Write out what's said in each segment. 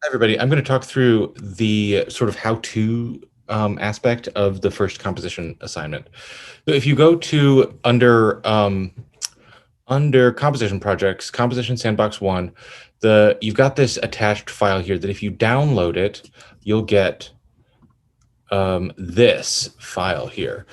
Hi, everybody. I'm going to talk through the sort of how-to aspect of the first composition assignment. So if you go to under composition projects, composition sandbox 1, you've got this attached file here that if you download it, you'll get this file here.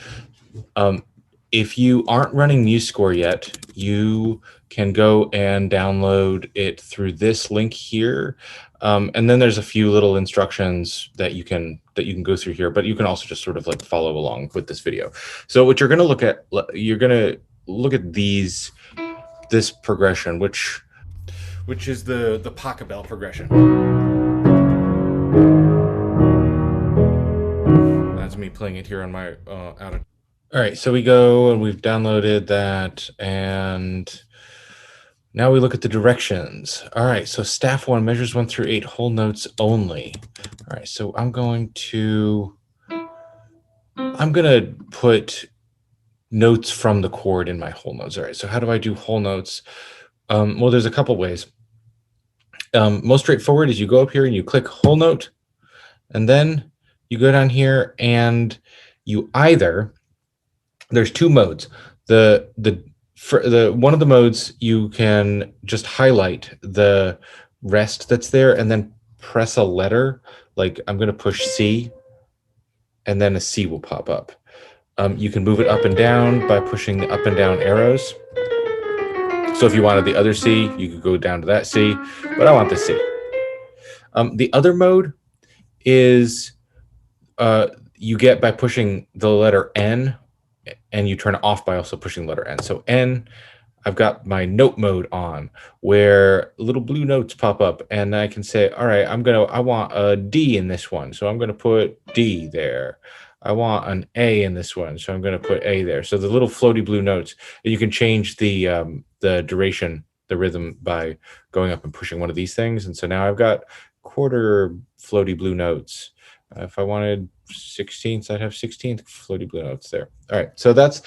If you aren't running MuseScore yet, you can go and download it through this link here. And then there's a few little instructions that you can go through here, but you can also just sort of like follow along with this video. So what you're going to look at, this progression, which is the Pachelbel progression. That's me playing it here on my out of. All right, so we go and we've downloaded that, and now we look at the directions. All right, so staff 1, measures 1 through 8, whole notes only. All right, so I'm going to put notes from the chord in my whole notes. All right, so how do I do whole notes? Well, there's a couple ways. Most straightforward is you go up here and you click whole note, and then you go down here and you there's two modes. For one of the modes, you can just highlight the rest that's there and then press a letter. Like I'm going to push C, and then a C will pop up. You can move it up and down by pushing the up and down arrows. So if you wanted the other C, you could go down to that C, but I want the C. The other mode is you get by pushing the letter N, and you turn it off by also pushing the letter N. So N, I've got my note mode on, where little blue notes pop up, and I can say, all right, I want a D in this one, so I'm going to put D there. I want an A in this one, so I'm going to put A there. So the little floaty blue notes, and you can change the duration, the rhythm, by going up and pushing one of these things. And so now I've got quarter floaty blue notes. If I wanted 16ths, I'd have 16th floaty blue notes there. All right, so that's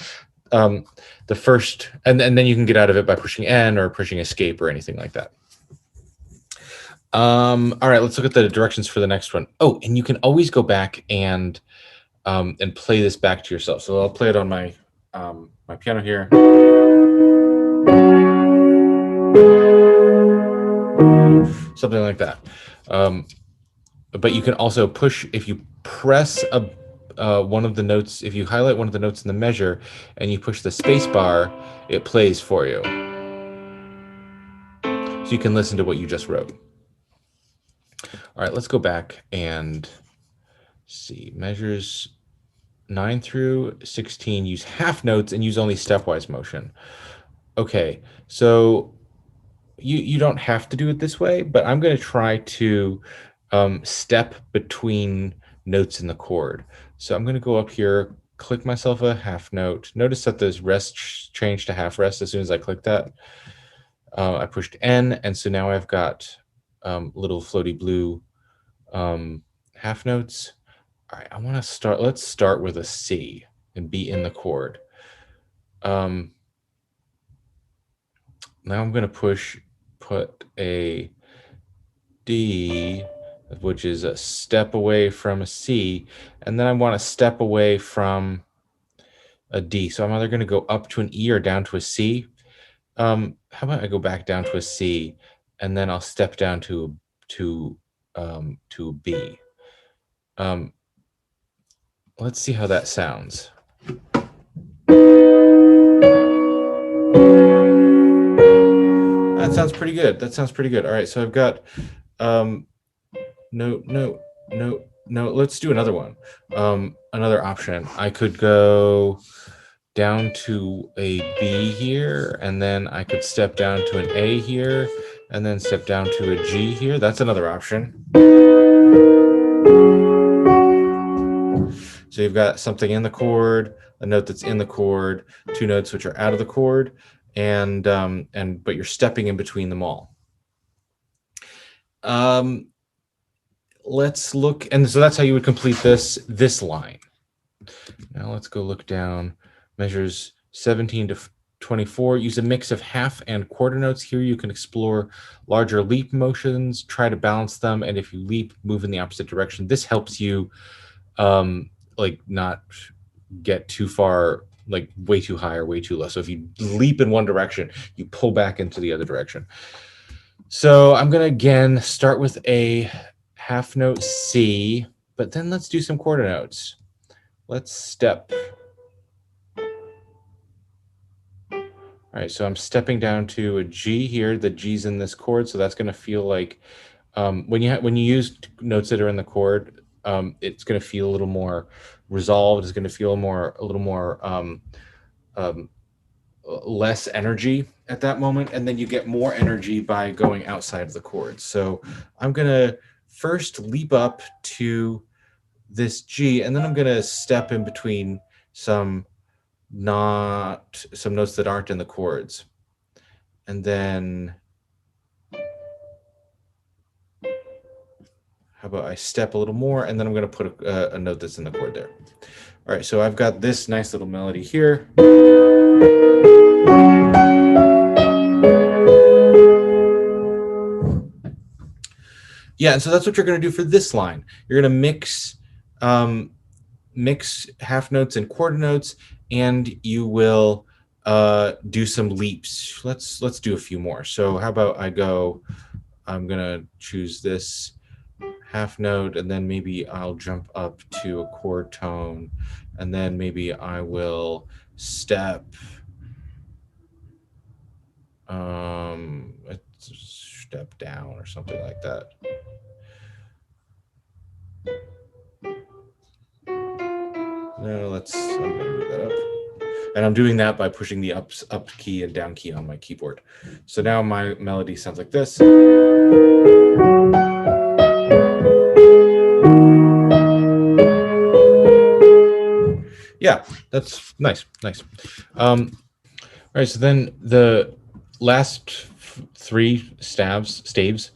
the first, and then you can get out of it by pushing N or pushing escape or anything like that. All right, let's look at the directions for the next one. Oh, and you can always go back and play this back to yourself. So I'll play it on my my piano here. Something like that. But you can also push, if you press one of the notes, if you highlight one of the notes in the measure and you push the space bar, it plays for you. So you can listen to what you just wrote. All right, let's go back and see. Measures 9 through 16 use half notes and use only stepwise motion. Okay, so you don't have to do it this way, but I'm going to try to step between notes in the chord. So I'm going to go up here, click myself a half note. Notice that this rest changed to half rest as soon as I clicked that. I pushed N, and so now I've got little floaty blue half notes. All right, I want to start. Let's start with a C and be in the chord. Now I'm going to put a D, which is a step away from a C, and then I want to step away from a D. So I'm either going to go up to an E or down to a C. How about I go back down to a C, and then I'll step down to a B. Let's see how that sounds. That sounds pretty good. That sounds pretty good. All right, so I've got no. Let's do another one. Another option. I could go down to a B here, and then I could step down to an A here, and then step down to a G here. That's another option. So you've got something in the chord, a note that's in the chord, two notes which are out of the chord, and but you're stepping in between them all. Let's look, and so that's how you would complete this line. Now let's go look down. Measures 17 24, use a mix of half and quarter notes. Here you can explore larger leap motions, try to balance them, and if you leap, move in the opposite direction. This helps you like not get too far, like way too high or way too low. So if you leap in one direction, you pull back into the other direction. So I'm gonna again start with a half note C, but then let's do some quarter notes. Let's step. All right, so I'm stepping down to a G here. The G's in this chord, so that's going to feel like when you use notes that are in the chord, it's going to feel a little more resolved. It's going to feel a little more less energy at that moment, and then you get more energy by going outside of the chord. So I'm going to first leap up to this G, and then I'm going to step in between some notes that aren't in the chords. And then how about I step a little more, and then I'm going to put a note that's in the chord there. All right, so I've got this nice little melody here. Yeah, and so that's what you're going to do for this line. You're going to mix half notes and quarter notes, and you will do some leaps. Let's do a few more. So how about I'm going to choose this half note, and then maybe I'll jump up to a chord tone, and then maybe I will step step down or something like that. No, I'm gonna move that up. And I'm doing that by pushing the up key and down key on my keyboard. So now my melody sounds like this. Yeah, that's nice. All right, so then the last three staves,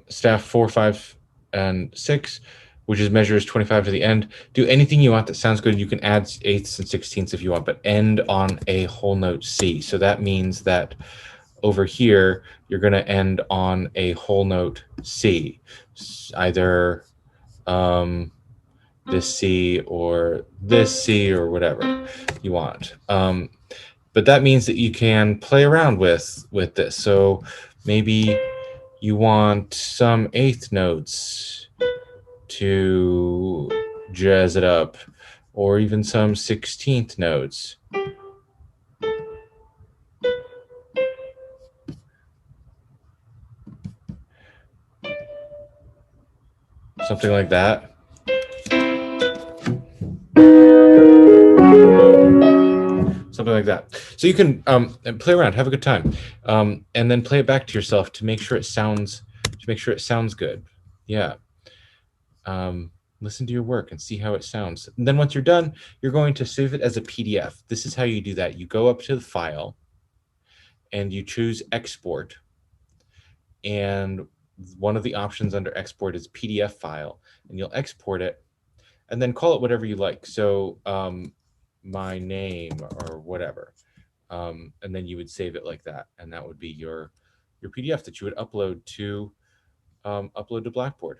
staff 4, 5, and 6, which is measures 25 to the end. Do anything you want that sounds good. You can add eighths and sixteenths if you want, but end on a whole note C. So that means that over here, you're going to end on a whole note C, either this C or this C or whatever you want. But that means that you can play around with this. So maybe you want some eighth notes to jazz it up, or even some 16th notes. Something like that. Something like that. So you can play around, have a good time, and then play it back to yourself to make sure it sounds good. Yeah. Listen to your work and see how it sounds. And then once you're done, you're going to save it as a PDF. This is how you do that. You go up to the file and you choose export. And one of the options under export is PDF file, and you'll export it and then call it whatever you like. So my name or whatever. And then you would save it like that. And that would be your PDF that you would upload to Blackboard.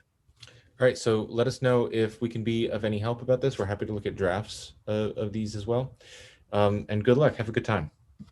All right, so let us know if we can be of any help about this. We're happy to look at drafts of these as well. And good luck. Have a good time.